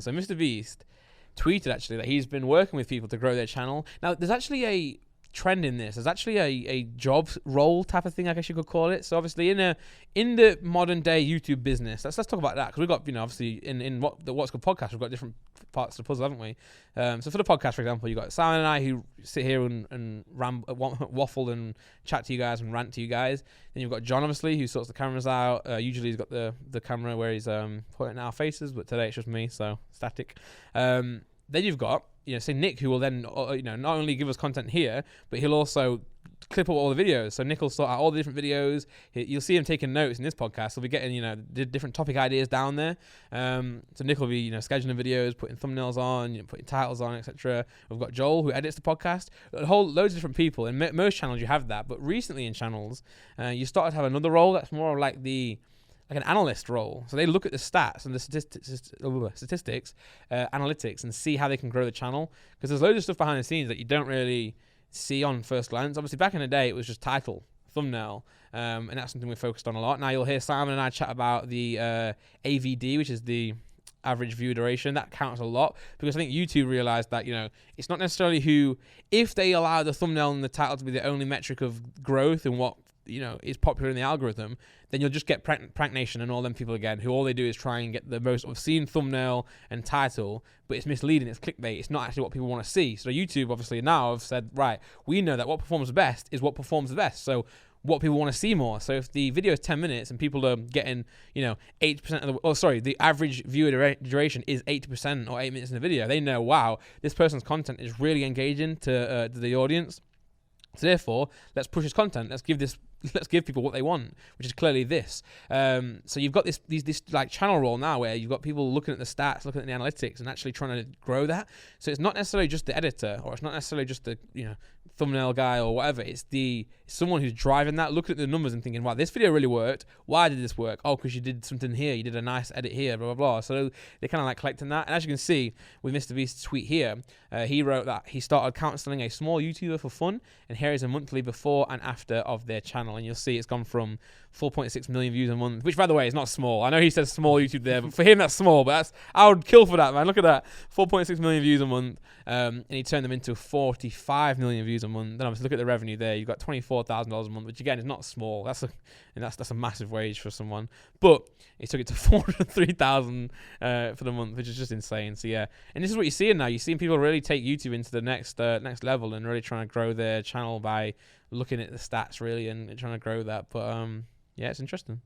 So Mr. Beast tweeted actually that he's been working with people to grow their channel. Now, there's actually a trend in this. There's actually a job role type of thing, I guess you could call it. So obviously in the modern day YouTube business, let's talk about that, because we've got, obviously in what's called podcast, we've got different parts of the puzzle, haven't we? So for the podcast, for example, you got Simon and I who sit here and waffle and chat to you guys and rant to you guys. Then you've got John, obviously, who sorts the cameras out. Usually he's got the camera where he's pointing at our faces, but today it's just me, so static. Then you've got, say Nick, who will then, not only give us content here, but he'll also clip up all the videos. So Nick will sort out all the different videos. You'll see him taking notes in this podcast. He'll be getting, the different topic ideas down there. So Nick will be, scheduling videos, putting thumbnails on, putting titles on, etc. We've got Joel, who edits the podcast. Loads of different people. In most channels you have that, but recently in channels, you started to have another role that's more like an analyst role. So they look at the stats and the statistics, analytics, and see how they can grow the channel. Because there's loads of stuff behind the scenes that you don't really see on first glance. Obviously, back in the day, it was just title, thumbnail, and that's something we focused on a lot. Now you'll hear Simon and I chat about the AVD, which is the average view duration. That counts a lot, because I think YouTube realized that, it's not necessarily if they allow the thumbnail and the title to be the only metric of growth and what is popular in the algorithm, then you'll just get Prank Nation and all them people again, who all they do is try and get the most obscene thumbnail and title, but it's misleading, it's clickbait, it's not actually what people want to see. So YouTube obviously now have said, right, we know that what performs best is what performs the best. So what people want to see more. So if the video is 10 minutes and people are getting, 80% of the average viewer duration is 80% or 8 minutes in the video, they know, wow, this person's content is really engaging to the audience. So therefore, let's push his content. Let's give people what they want, which is clearly this. So you've got this like channel role now where you've got people looking at the stats, looking at the analytics, and actually trying to grow that. So it's not necessarily just the editor, or it's not necessarily just the thumbnail guy or whatever. It's someone who's driving that, looking at the numbers and thinking, wow, this video really worked. Why did this work? Oh, because you did something here. You did a nice edit here, blah, blah, blah. So they're kind of like collecting that. And as you can see with Mr. Beast's tweet here, he wrote that he started counseling a small YouTuber for fun, and here is a monthly before and after of their channel. And you'll see it's gone from 4.6 million views a month, which, by the way, is not small. I know he says small YouTube there, but for him that's small. But I would kill for that, man. Look at that, 4.6 million views a month, and he turned them into 45 million views a month. Then obviously look at the revenue there. You've got $24,000 a month, which again is not small. That's a massive wage for someone. But he took it to 403,000 for the month, which is just insane. So yeah, and this is what you're seeing now. You're seeing people really take YouTube into the next level and really trying to grow their channel by looking at the stats really and trying to grow that. But yeah, it's interesting.